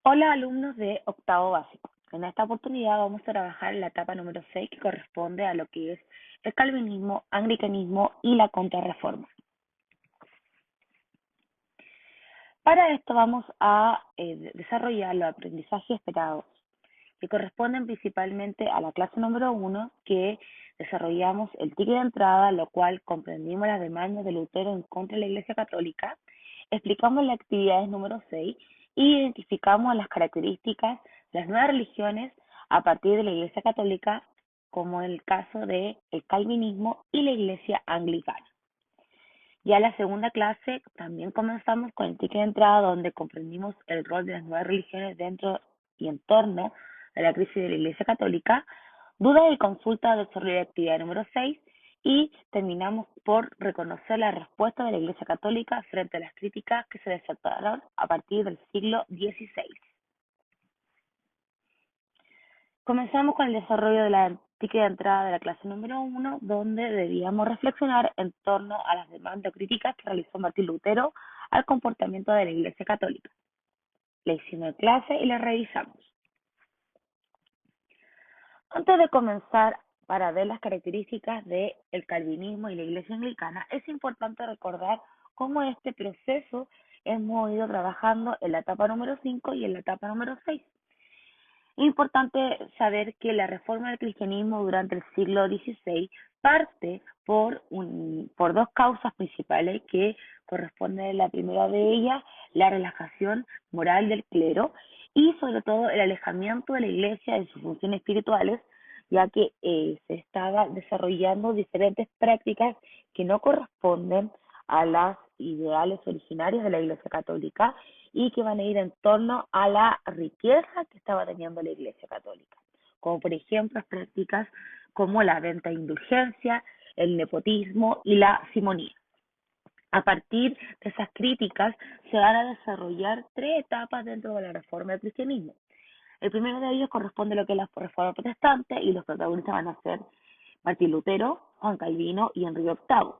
Hola alumnos de octavo básico. En esta oportunidad vamos a trabajar en la etapa número 6 que corresponde a lo que es el calvinismo, anglicanismo y la contrarreforma. Para esto vamos a desarrollar los aprendizajes esperados que corresponden principalmente a la clase número 1 que desarrollamos el ticket de entrada, lo cual comprendimos las demandas de Lutero en contra de la Iglesia Católica, explicamos las actividades número 6 y identificamos las características de las nuevas religiones a partir de la Iglesia Católica, como en el caso del calvinismo y la Iglesia Anglicana. Ya la segunda clase también comenzamos con el ticket de entrada donde comprendimos el rol de las nuevas religiones dentro y en torno a la crisis de la Iglesia Católica, dudas y consultas de desarrollo de actividad número 6 y terminamos por reconocer la respuesta de la Iglesia Católica frente a las críticas que se desataron a partir del siglo XVI. Comenzamos con el desarrollo de la ticket de entrada de la clase número 1, donde debíamos reflexionar en torno a las demandas críticas que realizó Martín Lutero al comportamiento de la Iglesia Católica. Le hicimos clase y la revisamos. Antes de comenzar para ver las características del calvinismo y la Iglesia Anglicana, es importante recordar cómo este proceso hemos ido trabajando en la etapa número 5 y en la etapa número 6. Es importante saber que la reforma del cristianismo durante el siglo XVI parte por dos causas principales que corresponden, la primera de ellas, la relajación moral del clero y sobre todo el alejamiento de la iglesia de sus funciones espirituales, ya que se estaba desarrollando diferentes prácticas que no corresponden a las ideales originarias de la Iglesia Católica y que van a ir en torno a la riqueza que estaba teniendo la Iglesia Católica, como por ejemplo prácticas como la venta de indulgencia, el nepotismo y la simonía. A partir de esas críticas se van a desarrollar tres etapas dentro de la reforma del cristianismo. El primero de ellos corresponde a lo que es la reforma protestante y los protagonistas van a ser Martín Lutero, Juan Calvino y Enrique VIII.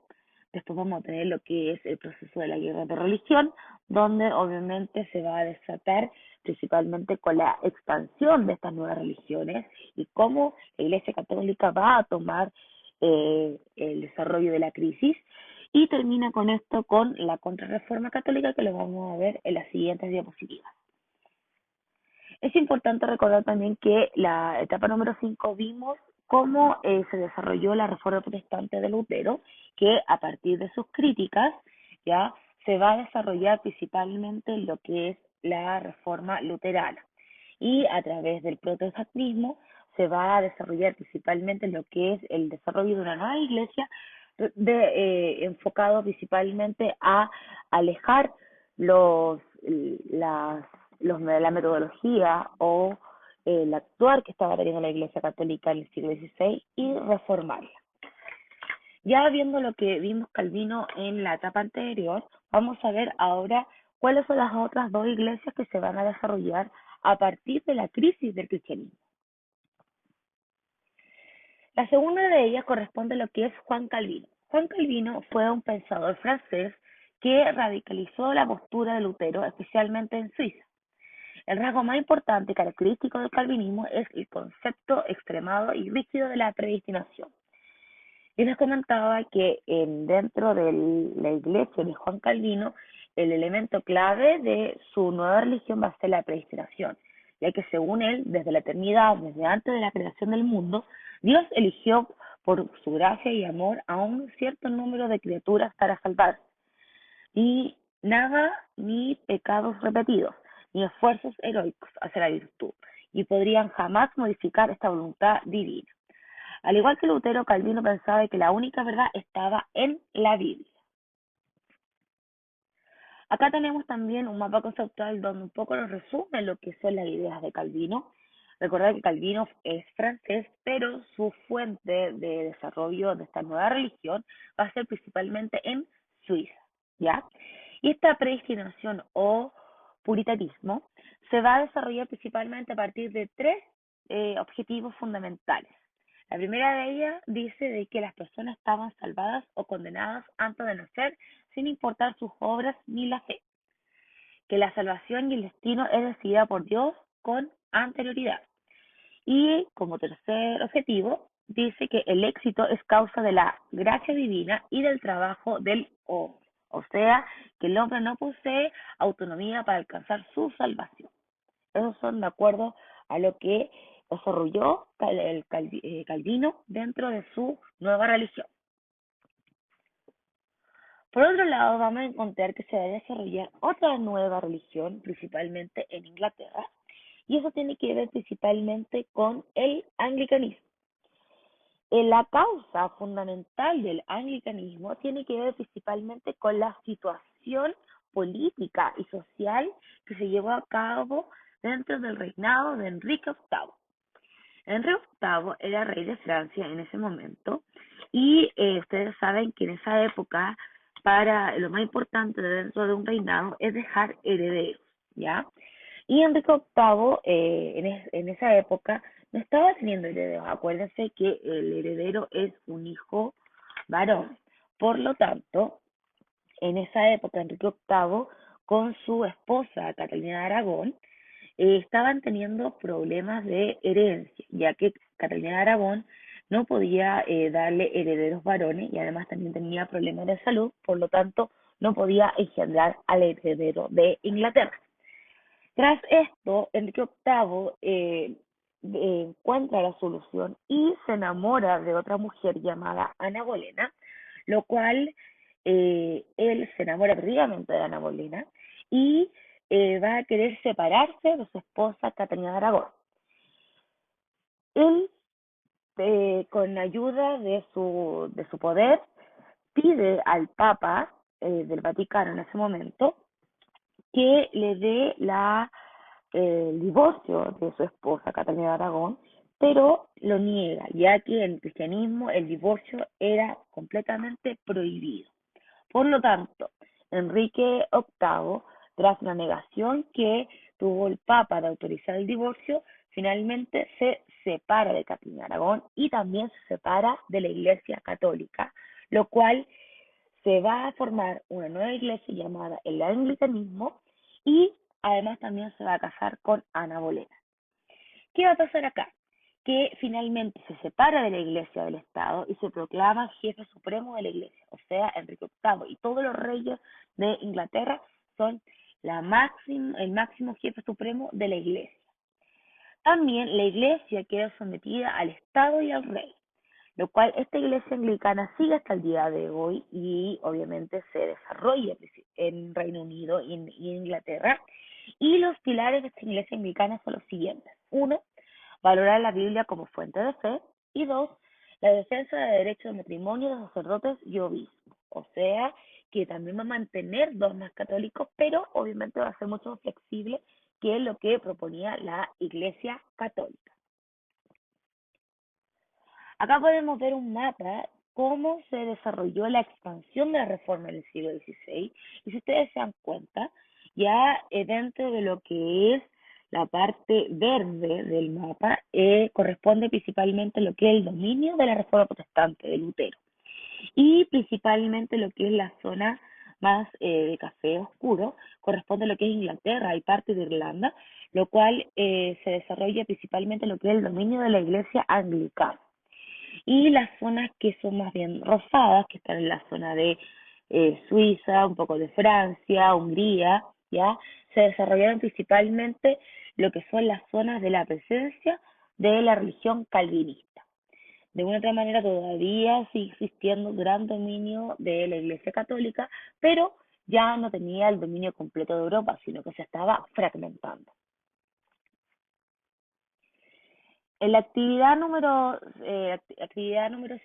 Después vamos a tener lo que es el proceso de la guerra de religión, donde obviamente se va a desatar principalmente con la expansión de estas nuevas religiones y cómo la Iglesia Católica va a tomar el desarrollo de la crisis. Y termina con esto con la contrarreforma católica que lo vamos a ver en las siguientes diapositivas. Es importante recordar también que la etapa número 5 vimos cómo se desarrolló la reforma protestante de Lutero, que a partir de sus críticas ya se va a desarrollar principalmente lo que es la reforma luterana. Y a través del protestantismo se va a desarrollar principalmente lo que es el desarrollo de una nueva iglesia enfocado principalmente a alejar los, las la metodología o el actuar que estaba teniendo la Iglesia Católica en el siglo XVI y reformarla. Ya viendo lo que vimos Calvino en la etapa anterior, vamos a ver ahora cuáles son las otras dos iglesias que se van a desarrollar a partir de la crisis del cristianismo. La segunda de ellas corresponde a lo que es Juan Calvino. Juan Calvino fue un pensador francés que radicalizó la postura de Lutero, especialmente en Suiza. El rasgo más importante y característico del calvinismo es el concepto extremado y rígido de la predestinación. Y les comentaba que dentro de la iglesia de Juan Calvino, el elemento clave de su nueva religión va a ser la predestinación, ya que según él, desde la eternidad, desde antes de la creación del mundo, Dios eligió por su gracia y amor a un cierto número de criaturas para salvarse y nada ni pecados repetidos, ni esfuerzos heroicos hacia la virtud, y podrían jamás modificar esta voluntad divina. Al igual que Lutero, Calvino pensaba que la única verdad estaba en la Biblia. Acá tenemos también un mapa conceptual donde un poco nos resume lo que son las ideas de Calvino. Recordar que Calvino es francés, pero su fuente de desarrollo de esta nueva religión va a ser principalmente en Suiza, ¿ya? Y esta predestinación o puritanismo se va a desarrollar principalmente a partir de tres objetivos fundamentales. La primera de ellas dice de que las personas estaban salvadas o condenadas antes de nacer, sin importar sus obras ni la fe. que la salvación y el destino es decidida por Dios con anterioridad. Y como tercer objetivo, dice que el éxito es causa de la gracia divina y del trabajo del hombre. O sea, que el hombre no posee autonomía para alcanzar su salvación. Esos son de acuerdo a lo que desarrolló Calvino dentro de su nueva religión. Por otro lado, vamos a encontrar que se va a desarrollar otra nueva religión, principalmente en Inglaterra, y eso tiene que ver principalmente con el anglicanismo. La causa fundamental del anglicanismo tiene que ver principalmente con la situación política y social que se llevó a cabo dentro del reinado de Enrique VIII. Enrique VIII era rey de Francia en ese momento y ustedes saben que en esa época para lo más importante dentro de un reinado es dejar herederos, ¿ya? Y Enrique VIII en esa época no estaba teniendo herederos. Acuérdense que el heredero es un hijo varón. Por lo tanto, en esa época Enrique VIII con su esposa Catalina de Aragón estaban teniendo problemas de herencia, ya que Catalina de Aragón no podía darle herederos varones y además también tenía problemas de salud, por lo tanto no podía engendrar al heredero de Inglaterra. Tras esto, Enrique VIII encuentra la solución y se enamora de otra mujer llamada Ana Bolena, lo cual él se enamora perdidamente de Ana Bolena y va a querer separarse de su esposa Catalina de Aragón. Él, con ayuda de su poder, pide al Papa del Vaticano en ese momento que le dé el divorcio de su esposa Catalina de Aragón, pero lo niega, ya que en el cristianismo el divorcio era completamente prohibido. Por lo tanto, Enrique VIII, tras la negación que tuvo el Papa de autorizar el divorcio, finalmente se separa de Catalina de Aragón y también se separa de la Iglesia Católica, lo cual se va a formar una nueva iglesia llamada el Anglicanismo y además también se va a casar con Ana Bolena. ¿Qué va a pasar acá? Que finalmente se separa de la iglesia del Estado y se proclama jefe supremo de la iglesia, o sea, Enrique VIII y todos los reyes de Inglaterra son el máximo jefe supremo de la iglesia. También la iglesia queda sometida al Estado y al rey, lo cual esta iglesia anglicana sigue hasta el día de hoy y obviamente se desarrolla en Reino Unido y en Inglaterra. Y los pilares de esta iglesia anglicana son los siguientes. Uno, valorar la Biblia como fuente de fe. Y dos, la defensa de derechos de matrimonio de sacerdotes y obispos. O sea, que también va a mantener dogmas católicos, pero obviamente va a ser mucho más flexible que lo que proponía la iglesia católica. Acá podemos ver un mapa cómo se desarrolló la expansión de la reforma en el siglo XVI. Y si ustedes se dan cuenta, ya dentro de lo que es la parte verde del mapa, corresponde principalmente lo que es el dominio de la reforma protestante de Lutero. Y principalmente lo que es la zona más de café oscuro, corresponde a lo que es Inglaterra y parte de Irlanda, lo cual se desarrolla principalmente lo que es el dominio de la iglesia anglicana. Y las zonas que son más bien rosadas, que están en la zona de Suiza, un poco de Francia, Hungría, ¿ya? Se desarrollaron principalmente lo que son las zonas de la presencia de la religión calvinista. De una otra manera todavía sigue existiendo gran dominio de la Iglesia Católica, pero ya no tenía el dominio completo de Europa, sino que se estaba fragmentando. En la actividad número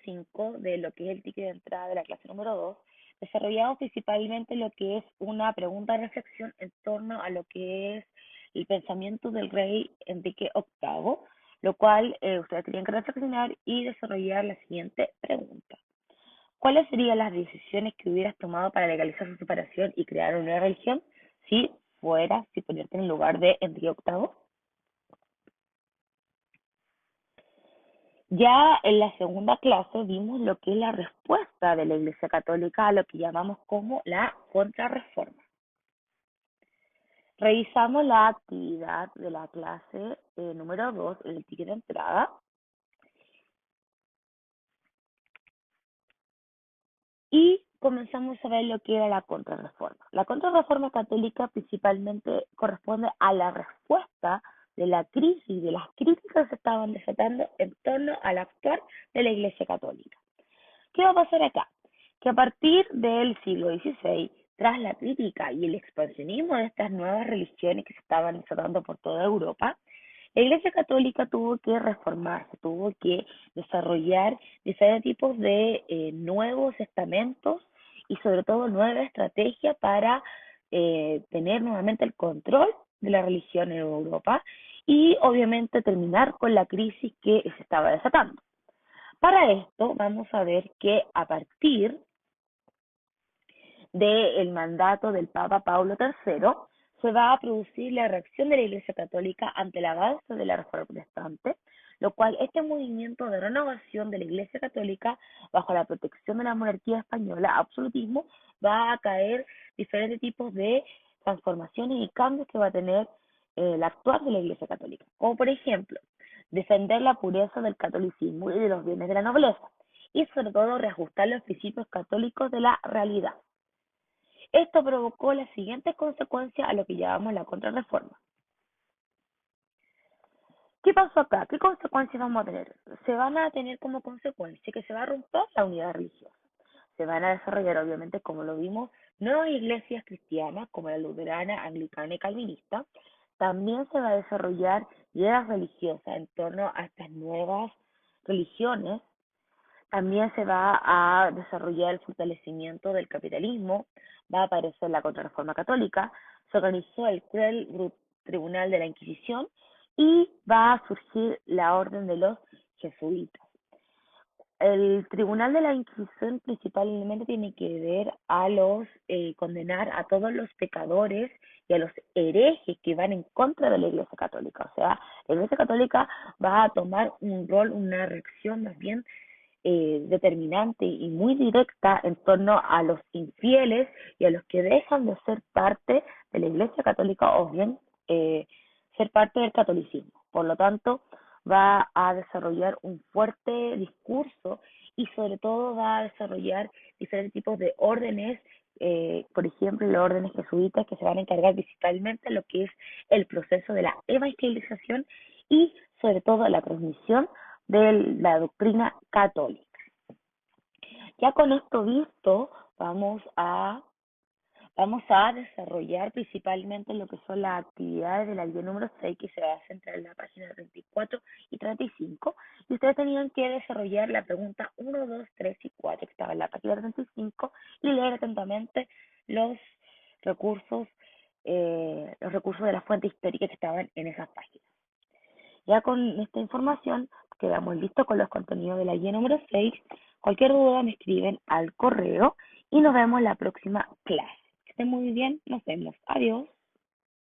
5 de lo que es el ticket de entrada de la clase número 2, desarrollamos principalmente lo que es una pregunta de reflexión en torno a lo que es el pensamiento del rey Enrique VIII, lo cual ustedes tenían que reflexionar y desarrollar la siguiente pregunta. ¿Cuáles serían las decisiones que hubieras tomado para legalizar su separación y crear una nueva religión si ponerte en el lugar de Enrique VIII? Ya en la segunda clase vimos lo que es la respuesta de la Iglesia Católica a lo que llamamos como la contrarreforma. Revisamos la actividad de la clase número 2, el ticket de entrada, y comenzamos a ver lo que era la contrarreforma. La contrarreforma católica principalmente corresponde a la respuesta de la crisis, de las críticas que se estaban desatando en torno al actuar de la Iglesia Católica. ¿Qué va a pasar acá? Que a partir del siglo XVI, tras la crítica y el expansionismo de estas nuevas religiones que se estaban desatando por toda Europa, la Iglesia Católica tuvo que reformarse, tuvo que desarrollar diferentes tipos de nuevos estamentos y sobre todo nueva estrategia para tener nuevamente el control de la religión en Europa y obviamente terminar con la crisis que se estaba desatando. Para esto vamos a ver que a partir del mandato del Papa Pablo III se va a producir la reacción de la Iglesia Católica ante el avance de la Reforma Protestante, lo cual este movimiento de renovación de la Iglesia Católica bajo la protección de la monarquía española, absolutismo, va a caer diferentes tipos de transformaciones y cambios que va a tener el actuar de la Iglesia Católica, como por ejemplo, defender la pureza del catolicismo y de los bienes de la nobleza, y sobre todo reajustar los principios católicos de la realidad. Esto provocó las siguientes consecuencias a lo que llamamos la contrarreforma. ¿Qué pasó acá? ¿Qué consecuencias vamos a tener? Se van a tener como consecuencia que se va a romper la unidad religiosa. Se van a desarrollar, obviamente, como lo vimos, nuevas iglesias cristianas como la luterana, anglicana y calvinista. También se va a desarrollar ideas religiosas en torno a estas nuevas religiones. También se va a desarrollar el fortalecimiento del capitalismo, va a aparecer la Contrarreforma Católica, se organizó el cruel Tribunal de la Inquisición y va a surgir la Orden de los Jesuitas. El Tribunal de la Inquisición principalmente tiene que ver a condenar a todos los pecadores y a los herejes que van en contra de la Iglesia Católica. O sea, la Iglesia Católica va a tomar un rol, una reacción más bien determinante y muy directa en torno a los infieles y a los que dejan de ser parte de la Iglesia Católica o bien ser parte del catolicismo. Por lo tanto, va a desarrollar un fuerte discurso y sobre todo va a desarrollar diferentes tipos de órdenes, por ejemplo, los órdenes jesuitas que se van a encargar principalmente de lo que es el proceso de la evangelización y sobre todo la transmisión de la doctrina católica. Ya con esto visto, vamos a desarrollar principalmente lo que son las actividades de la guía número 6, que se va a centrar en la página 34 y 35. Y ustedes tenían que desarrollar la pregunta 1, 2, 3 y 4, que estaba en la página 35, y leer atentamente los recursos, los recursos de la fuente histórica que estaban en esas páginas. Ya con esta información quedamos listos con los contenidos de la guía número 6. Cualquier duda me escriben al correo y nos vemos en la próxima clase. Que estén muy bien, nos vemos. Adiós.